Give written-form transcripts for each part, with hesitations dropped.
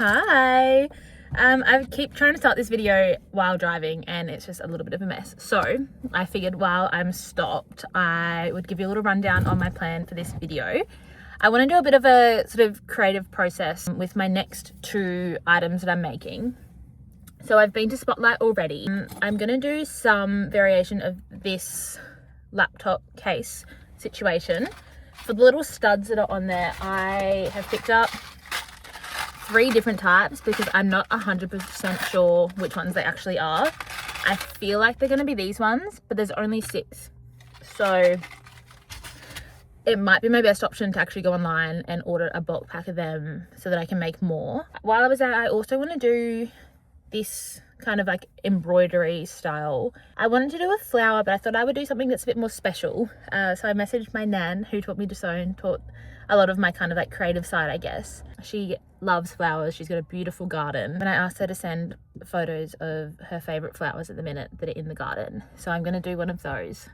Hi. I keep trying to start this video while driving and it's just a little bit of a mess. So I figured while I'm stopped, I would give you a little rundown on my plan for this video. I want to do a bit of a sort of creative process with my next two items that I'm making. So I've been to Spotlight already. I'm going to do some variation of this laptop case situation. For the little studs that are on there, I have picked up 3 different types because I'm not 100% sure which ones they actually are. I feel like they're going to be these ones, but there's only 6. So it might be my best option to actually go online and order a bulk pack of them so that I can make more. While I was there, I also want to do this kind of like embroidery style. I wanted to do a flower, but I thought I would do something that's a bit more special. So I messaged my nan who taught me to sew and taught a lot of my kind of like creative side, I guess. She loves flowers. She's got a beautiful garden. And I asked her to send photos of her favorite flowers at the minute that are in the garden. So I'm going to do one of those,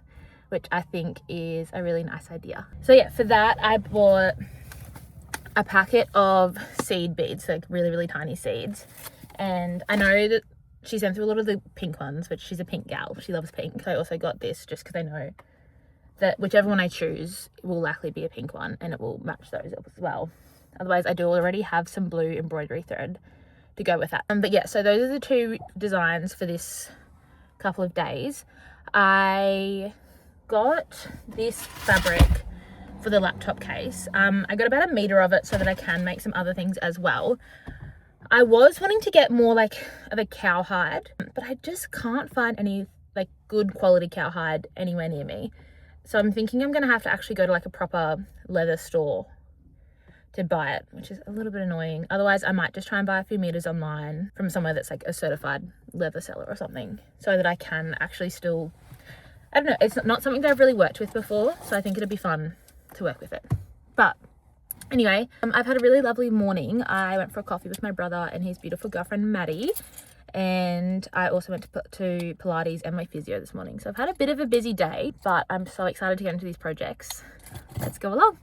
which I think is a really nice idea. So yeah, for that I bought a packet of seed beads, like really, really tiny seeds. And I know that she sent through a lot of the pink ones, but she's a pink gal. She loves pink. I also got this just because I know that whichever one I choose will likely be a pink one and it will match those up as well. Otherwise, I do already have some blue embroidery thread to go with that. But yeah, so those are the 2 designs for this couple of days. I got this fabric for the laptop case. I got about 1 meter of it so that I can make some other things as well. I was wanting to get more like of a cowhide, but I just can't find any like good quality cowhide anywhere near me. So I'm thinking I'm gonna have to actually go to like a proper leather store to buy it, which is a little bit annoying. Otherwise, I might just try and buy a few meters online from somewhere that's like a certified leather seller or something, so that I can actually still, I don't know, it's not something that I've really worked with before, so I think it'd be fun to work with it. But anyway, I've had a really lovely morning. I went for a coffee with my brother and his beautiful girlfriend, Maddie. And I also went to Pilates and my physio this morning. So I've had a bit of a busy day, but I'm so excited to get into these projects. Let's go along.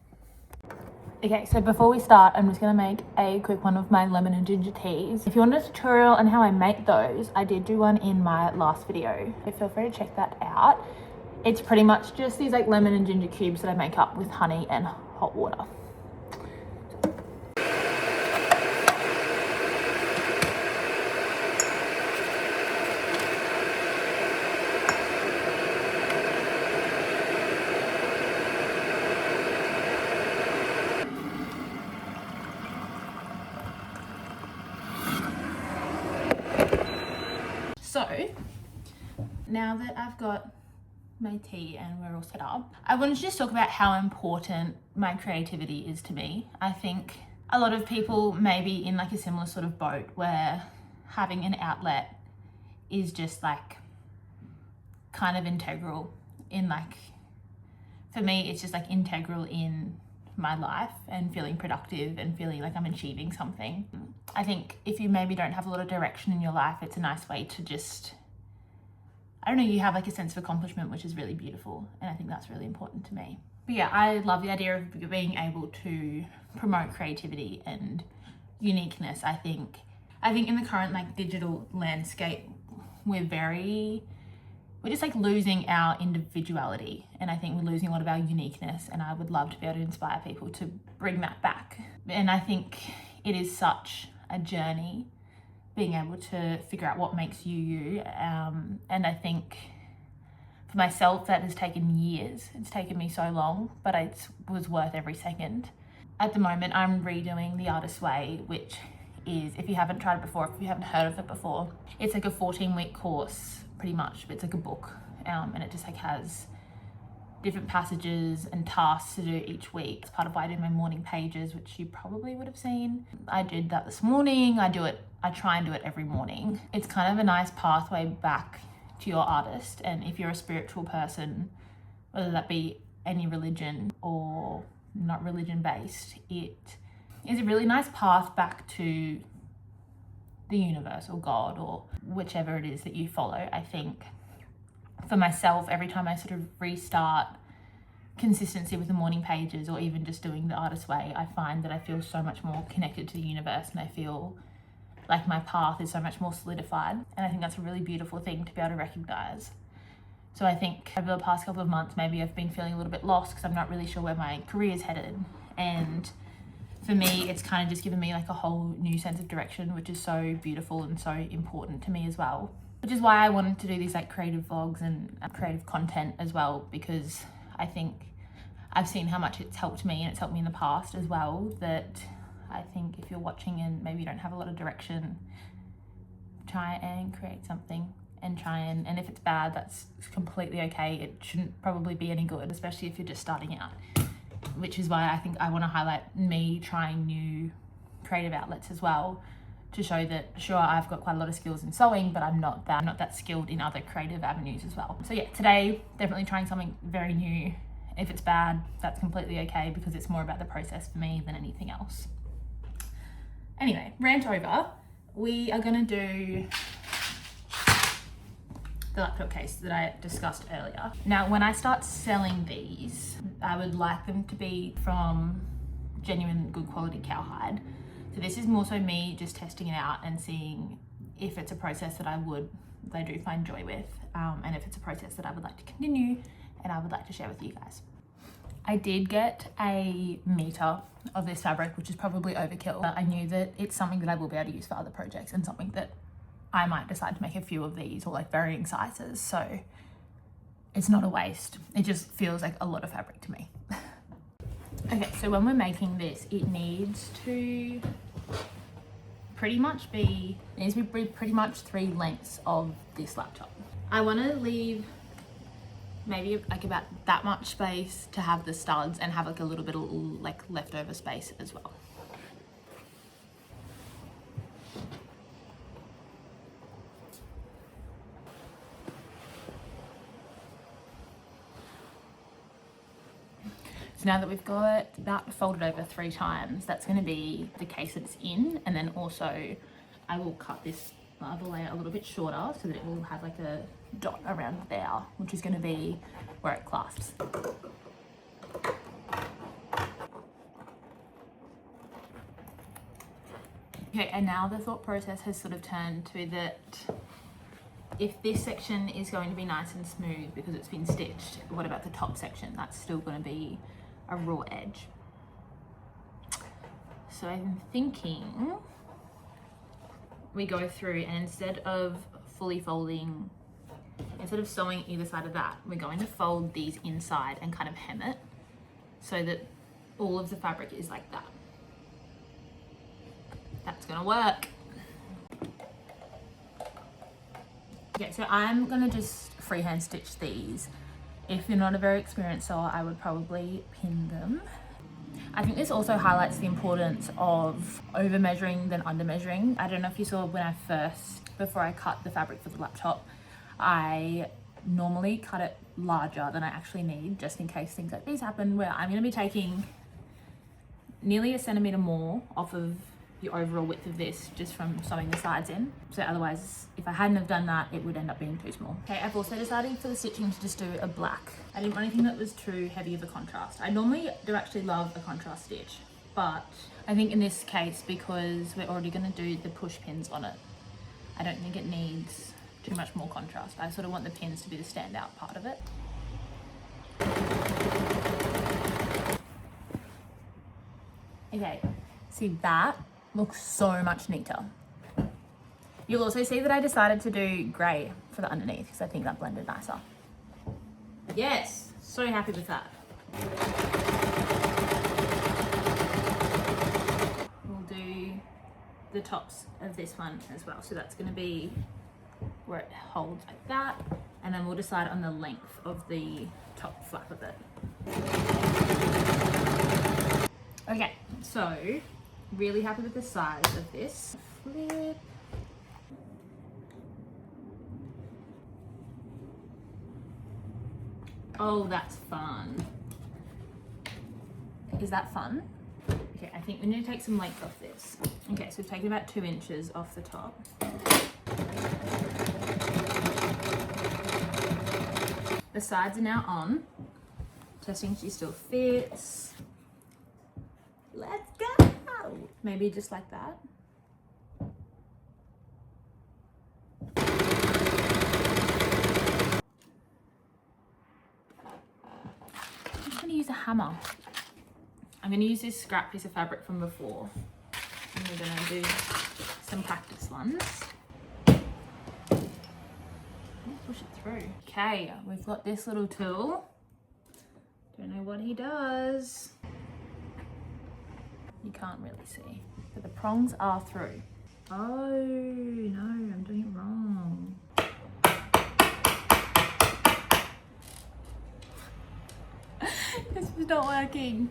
Okay, so before we start, I'm just gonna make a quick one of my lemon and ginger teas. If you want a tutorial on how I make those, I did do one in my last video. So feel free to check that out. It's pretty much just these like lemon and ginger cubes that I make up with honey and hot water. So now that I've got my tea and we're all set up, I wanted to just talk about how important my creativity is to me. I think a lot of people may be in like a similar sort of boat where having an outlet is just like kind of integral in like, for me, it's just like integral in my life and feeling productive and feeling like I'm achieving something. I think if you maybe don't have a lot of direction in your life, it's a nice way to just, I don't know, you have like a sense of accomplishment, which is really beautiful. And I think that's really important to me. But yeah, I love the idea of being able to promote creativity and uniqueness. I think in the current like digital landscape, we're just like losing our individuality, and I think we're losing a lot of our uniqueness, and I would love to be able to inspire people to bring that back. And I think it is such a journey being able to figure out what makes you you, and I think for myself that has taken years. It's taken me so long, but it was worth every second. At the moment I'm redoing The Artist's Way, which is, if you haven't tried it before, if you haven't heard of it before, it's like a 14-week course pretty much. It's like a book, and it just like has different passages and tasks to do each week. It's part of why I do my morning pages, which you probably would have seen. I did that this morning. I try and do it every morning. It's kind of a nice pathway back to your artist, and if you're a spiritual person, whether that be any religion or not religion based, it is a really nice path back to the universe or God or whichever it is that you follow. I think for myself, every time I sort of restart consistency with the morning pages or even just doing The Artist's Way, I find that I feel so much more connected to the universe, and I feel like my path is so much more solidified, and I think that's a really beautiful thing to be able to recognize. So I think over the past couple of months, maybe I've been feeling a little bit lost because I'm not really sure where my career is headed. And for me, it's kind of just given me like a whole new sense of direction, which is so beautiful and so important to me as well. Which is why I wanted to do these like creative vlogs and creative content as well, because I think I've seen how much it's helped me, and it's helped me in the past as well, that I think if you're watching and maybe you don't have a lot of direction, try and create something. And try and if it's bad, that's completely okay. It shouldn't probably be any good, especially if you're just starting out, which is why I think I want to highlight me trying new creative outlets as well, to show that sure, I've got quite a lot of skills in sewing, but I'm not that skilled in other creative avenues as well. So yeah, today definitely trying something very new. If it's bad, that's completely okay, because it's more about the process for me than anything else. Anyway, rant over. We are gonna do the laptop case that I discussed earlier. Now, when I start selling these, I would like them to be from genuine good quality cowhide. So this is more so me just testing it out and seeing if it's a process that I do find joy with, and if it's a process that I would like to continue and I would like to share with you guys. I did get a meter of this fabric, which is probably overkill, but I knew that it's something that I will be able to use for other projects, and something that I might decide to make a few of these, or like varying sizes, so it's not a waste. It just feels like a lot of fabric to me. Okay, so when we're making this, it needs to pretty much be pretty much 3 lengths of this laptop. I want to leave maybe like about that much space to have the studs, and have like a little bit of like leftover space as well. So now that we've got that folded over 3 times, that's going to be the case that it's in. And then also I will cut this other layer a little bit shorter so that it will have like a dot around there, which is going to be where it clasps. Okay, and now the thought process has sort of turned to that if this section is going to be nice and smooth because it's been stitched, what about the top section? That's still going to be a raw edge. So I'm thinking we go through, and instead of fully folding, instead of sewing either side of that, we're going to fold these inside and kind of hem it so that all of the fabric is like that. That's gonna work. Okay, so I'm gonna just freehand stitch these. If you're not a very experienced sewer, I would probably pin them. I think this also highlights the importance of over measuring than under measuring. I don't know if you saw when before I cut the fabric for the laptop, I normally cut it larger than I actually need, just in case things like these happen, where I'm gonna be taking nearly a centimetre more off of the overall width of this just from sewing the sides in. So otherwise, if I hadn't have done that, it would end up being too small. Okay, I've also decided for the stitching to just do a black. I didn't want anything that was too heavy of a contrast. I normally do actually love a contrast stitch, but I think in this case, because we're already gonna do the push pins on it, I don't think it needs too much more contrast. I sort of want the pins to be the standout part of it. Okay, see, that looks so much neater. You'll also see that I decided to do grey for the underneath because I think that blended nicer. Yes, so happy with that. We'll do the tops of this one as well. So that's going to be where it holds like that, and then we'll decide on the length of the top flap of it. Okay, so really happy with the size of this. Flip. Oh, that's fun. Is that fun? Okay, I think we need to take some length off this. Okay, so we've taken about 2 inches off the top. The sides are now on. Testing she still fits. Let's go! Maybe just like that. hammer. I'm going to use this scrap piece of fabric from before, and we're going to do some practice ones. Push it through. Okay, we've got this little tool. Don't know what he does. You can't really see, but the prongs are through. Oh no, I'm doing it wrong. This is not working.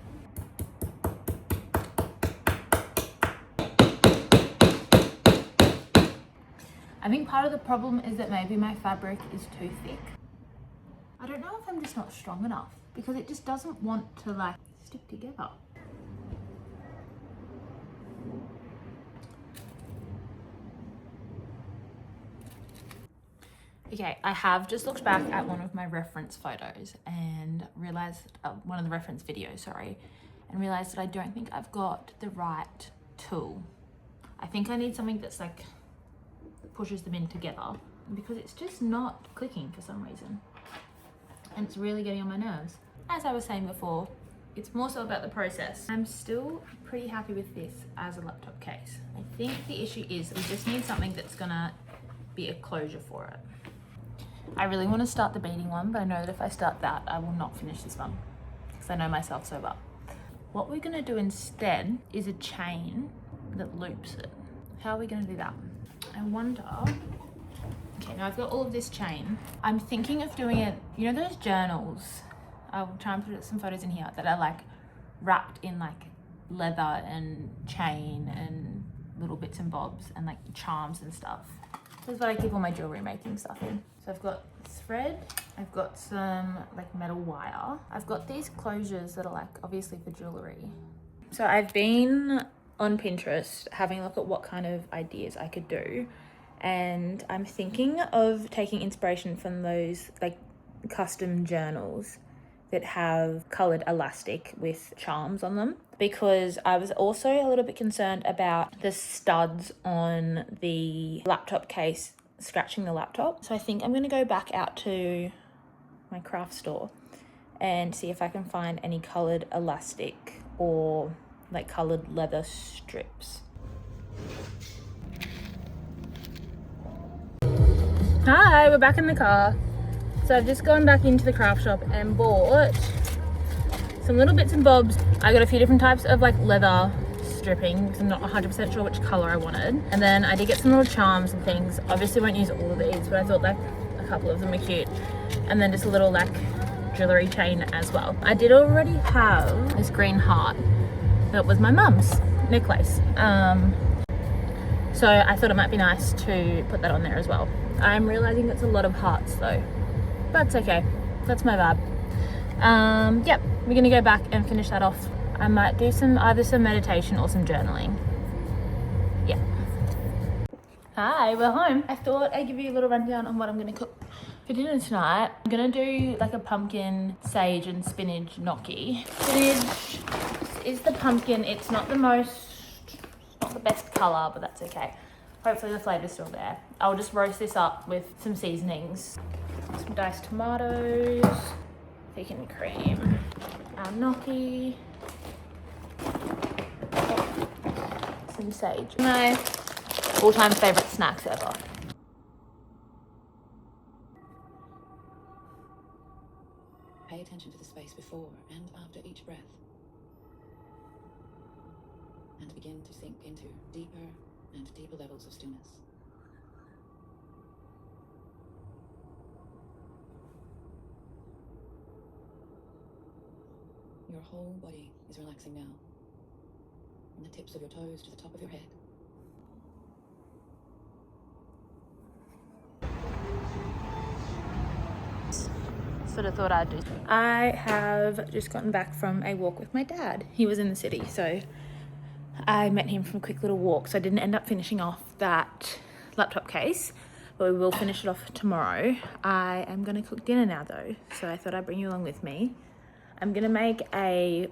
I think part of the problem is that maybe my fabric is too thick. I don't know if I'm just not strong enough, because it just doesn't want to like stick together. Okay, I have just looked back at one of my reference photos and realized, one of the reference videos, sorry, and realized that I don't think I've got the right tool. I think I need something that's like, pushes them in together, because it's just not clicking for some reason. And it's really getting on my nerves. As I was saying before, it's more so about the process. I'm still pretty happy with this as a laptop case. I think the issue is we just need something that's gonna be a closure for it. I really want to start the beading one, but I know that if I start that, I will not finish this one, because I know myself so well. What we're going to do instead is a chain that loops it. How are we going to do that? I wonder... Okay, now I've got all of this chain. I'm thinking of doing it, you know those journals? I'll try and put some photos in here that are like wrapped in like leather and chain and little bits and bobs and like charms and stuff. This is what I keep all my jewelry making stuff in. So I've got thread, I've got some like metal wire. I've got these closures that are like obviously for jewelry. So I've been on Pinterest having a look at what kind of ideas I could do. And I'm thinking of taking inspiration from those like custom journals that have colored elastic with charms on them, because I was also a little bit concerned about the studs on the laptop case scratching the laptop. So I think I'm going to go back out to my craft store and see if I can find any colored elastic or like colored leather strips. Hi, we're back in the car. So I've just gone back into the craft shop and bought some little bits and bobs. I got a few different types of like leather stripping because I'm not 100% sure which color I wanted. And then I did get some little charms and things. Obviously won't use all of these, but I thought like a couple of them are cute. And then just a little like jewelry chain as well. I did already have this green heart that was my mum's necklace. So I thought it might be nice to put that on there as well. I'm realizing it's a lot of hearts though, but it's okay. That's my vibe. Yep, we're gonna go back and finish that off. I might do either some meditation or some journaling. Yeah. Hi, we're home. I thought I'd give you a little rundown on what I'm gonna cook for dinner tonight. I'm gonna do like a pumpkin, sage and spinach gnocchi. Spinach is the pumpkin. It's not the best color, but that's okay. Hopefully the flavor's still there. I'll just roast this up with some seasonings. Some diced tomatoes, bacon cream, our gnocchi, some sage. My all-time favorite snacks ever. Pay attention to the space before and after each breath. And begin to sink into deeper and deeper levels of stillness. Your whole body is relaxing now, from the tips of your toes to the top of your head. Sort of thought I'd do. I have just gotten back from a walk with my dad. He was in the city, so I met him from a quick little walk, so I didn't end up finishing off that laptop case, but we will finish it off tomorrow. I am going to cook dinner now though, so I thought I'd bring you along with me. I'm going to make a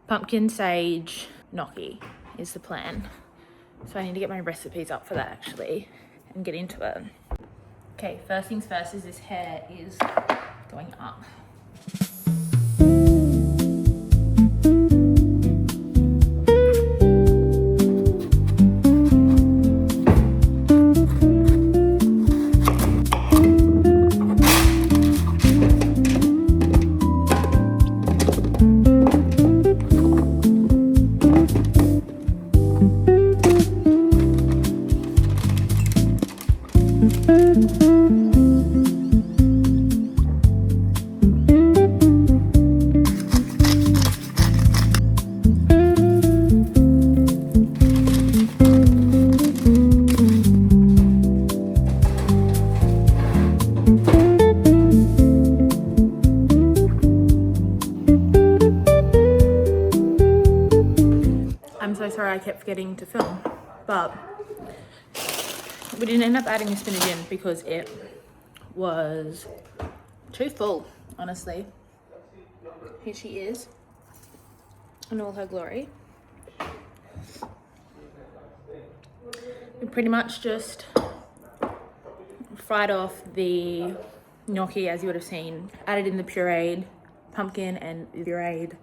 pumpkin sage gnocchi is the plan. So I need to get my recipes up for that actually and get into it. Okay, first things first is this hair is going up. sorry I kept forgetting to film, but we didn't end up adding the spinach in because it was too full, honestly. Here she is in all her glory. We pretty much just fried off the gnocchi, as you would have seen, added in the pureed pumpkin and pureed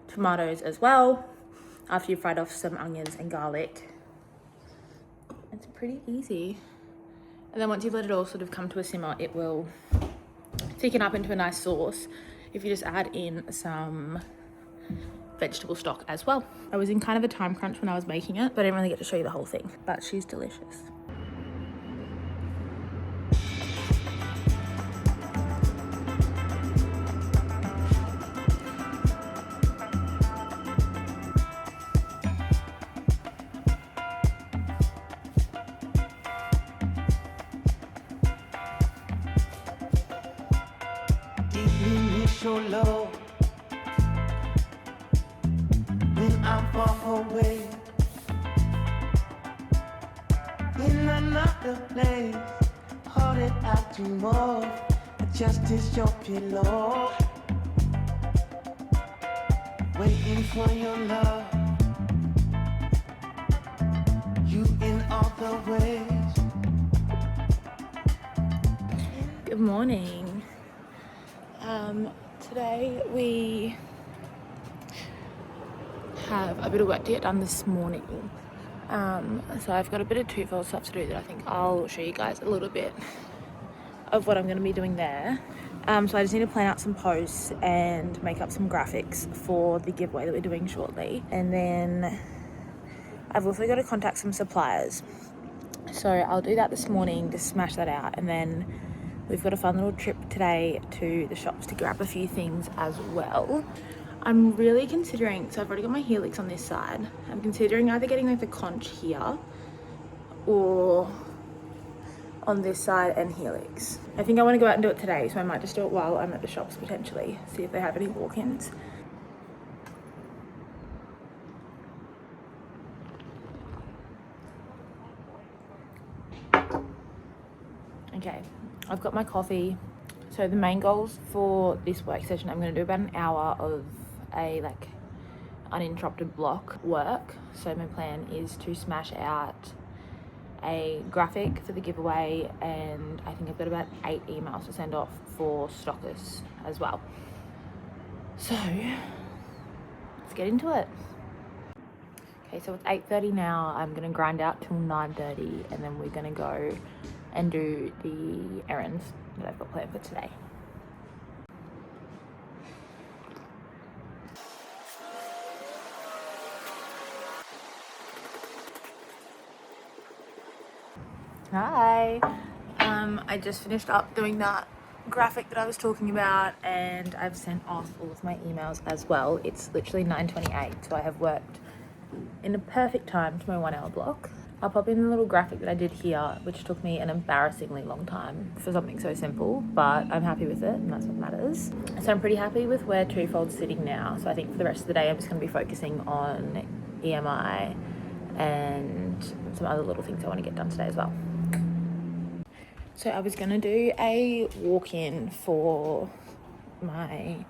tomatoes as well, after you fried off some onions and garlic. It's pretty easy. And then once you've let it all sort of come to a simmer, it will thicken up into a nice sauce if you just add in some vegetable stock as well. I was in kind of a time crunch when I was making it, but I didn't really get to show you the whole thing, but she's delicious. So low when I'm far away in another place, all that I dream of just is your pillow, waiting for your love, you in all the ways. Good morning. Today we have a bit of work to get done this morning. So I've got a bit of twofold stuff to do that I think I'll show you guys a little bit of what I'm going to be doing there. So I just need to plan out some posts and make up some graphics for the giveaway that we're doing shortly. And then I've also got to contact some suppliers. So I'll do that this morning, just smash that out, and then we've got a fun little trip today to the shops to grab a few things as well. I'm really considering, so I've already got my helix on this side. I'm considering either getting like the conch here or on this side and helix. I think I want to go out and do it today, so I might just do it while I'm at the shops potentially, see if they have any walk-ins. Okay, I've got my coffee. So the main goals for this work session, I'm going to do about an hour of a like uninterrupted block work. So my plan is to smash out a graphic for the giveaway, and I think I've got about 8 emails to send off for stockists as well. So let's get into it. Okay, so it's 8:30 now. I'm going to grind out till 9:30, and then we're going to go and do the errands that I've got planned for today. Hi. I just finished up doing that graphic that I was talking about, and I've sent off all of my emails as well. It's literally 9:28, so I have worked in a perfect time to my 1 hour block. I'll pop in the little graphic that I did here, which took me an embarrassingly long time for something so simple, but I'm happy with it, and that's what matters. So I'm pretty happy with where Twofold's sitting now. So I think for the rest of the day, I'm just going to be focusing on EMI and some other little things I want to get done today as well. So I was going to do a walk-in for my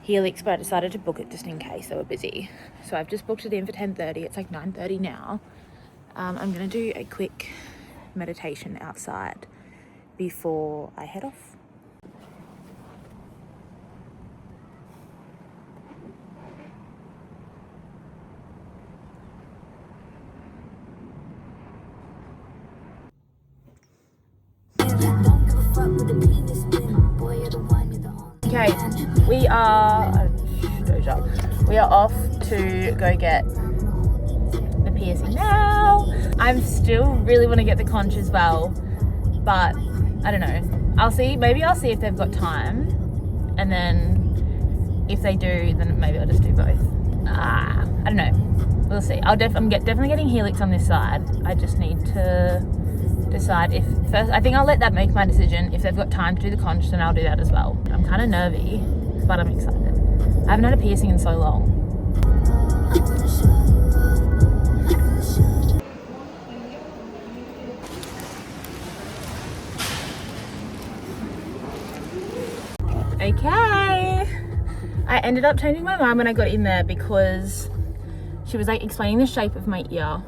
helix, but I decided to book it just in case they were busy. So I've just booked it in for 10:30. It's like 9:30 now. I'm going to do a quick meditation outside before I head off. Okay, we are off to go get the piercing now. I'm still really want to get the conch as well, but I don't know. I'll see. Maybe I'll see if they've got time, and then if they do, then maybe I'll just do both. I don't know. We'll see. I'm definitely getting helix on this side. I just need to decide if first. I think I'll let that make my decision. If they've got time to do the conch, then I'll do that as well. I'm kind of nervy, but I'm excited. I haven't had a piercing in so long. Okay. I ended up changing my mind when I got in there because she was like explaining the shape of my ear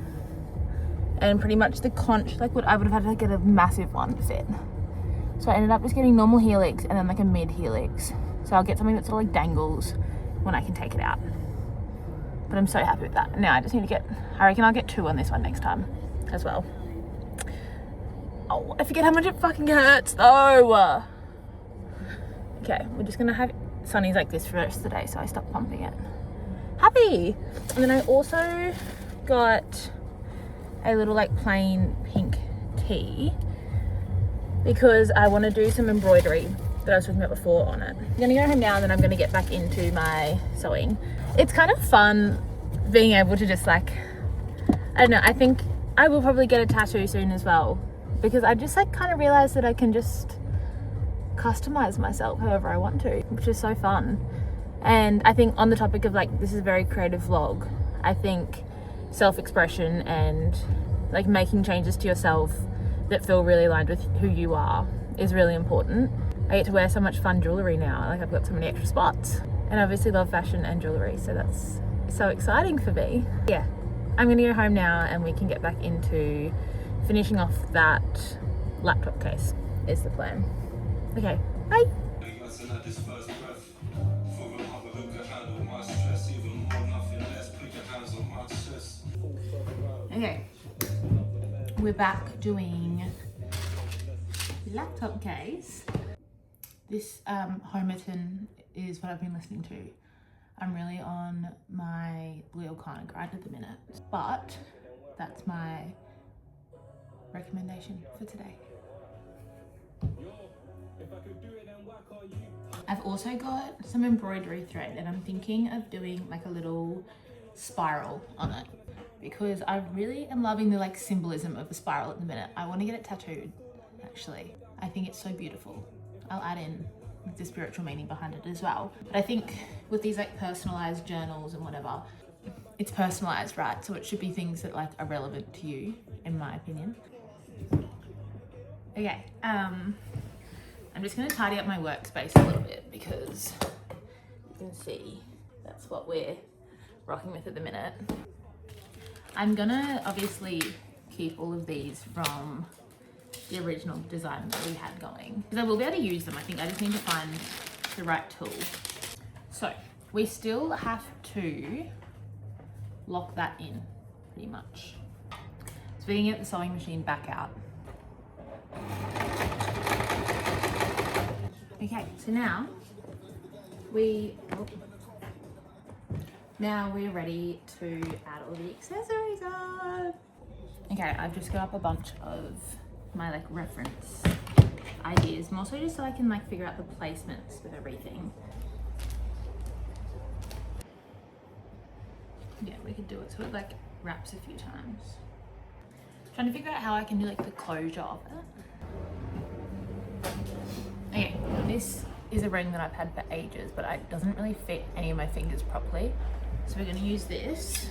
and pretty much the conch, like what I would have had to get a massive one to fit. So I ended up just getting normal helix and then like a mid helix. So I'll get something that sort of like dangles when I can take it out. But I'm so happy with that. Now I just need to get, I reckon I'll get 2 on this one next time as well. Oh, I forget how much it fucking hurts though. Okay, we're just gonna have Sunny's like this for the rest of the day, so I stopped pumping it. Happy! And then I also got a little like plain pink tee because I want to do some embroidery that I was talking about before on it. I'm gonna go home now and then I'm gonna get back into my sewing. It's kind of fun being able to just like, I don't know, I think I will probably get a tattoo soon as well because I just like kind of realized that I can just customize myself however I want to, which is so fun. And I think on the topic of like, this is a very creative vlog, I think self-expression and like making changes to yourself that feel really aligned with who you are is really important. I get to wear so much fun jewelry now, like I've got so many extra spots, and I obviously love fashion and jewelry, so that's so exciting for me. Yeah, I'm gonna go home now and we can get back into finishing off that laptop case is the plan. Okay, bye. Okay, we're back doing laptop case. This Homerton is what I've been listening to. I'm really on my Blue Kind grind at the minute, but that's my recommendation for today. I've also got some embroidery thread and I'm thinking of doing like a little spiral on it because I really am loving the like symbolism of the spiral at the minute. I want to get it tattooed actually. I think it's so beautiful. I'll add in the spiritual meaning behind it as well. But I think with these like personalized journals and whatever, it's personalized, right? So it should be things that like are relevant to you, in my opinion. Okay, I'm just gonna tidy up my workspace a little bit because you can see that's what we're rocking with at the minute. I'm gonna obviously keep all of these from the original design that we had going because I will be able to use them. I think I just need to find the right tool. So we still have to lock that in pretty much. So we can get the sewing machine back out. Okay, so now we're ready to add all the accessories on. Okay, I've just got up a bunch of my like reference ideas, mostly just so I can like figure out the placements with everything. Yeah, we could do it so it like wraps a few times. Trying to figure out how I can do like the closure of it. Okay, this is a ring that I've had for ages, but it doesn't really fit any of my fingers properly. So we're gonna use this.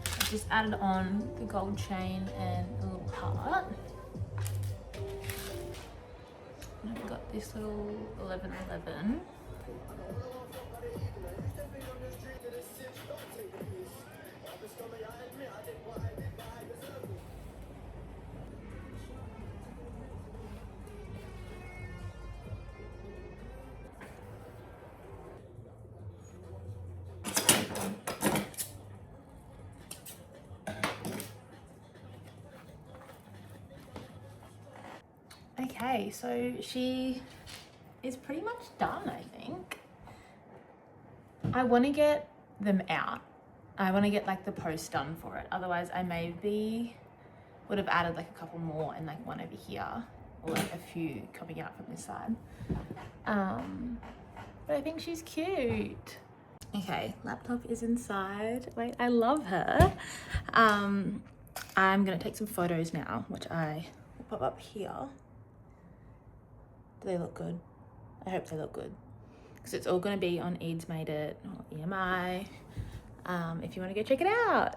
I just added on the gold chain and a little heart. And I've got this little 1111. Okay, so she is pretty much done, I think. I want to get them out. I want to get like the post done for it. Otherwise I maybe would have added like a couple more and like one over here or like a few coming out from this side. But I think she's cute. Okay, laptop is inside. Wait, I love her. I'm gonna take some photos now, which I will pop up here. Do they look good? I hope they look good. because it's all going to be on Eads Made It or EMI, if you want to go check it out.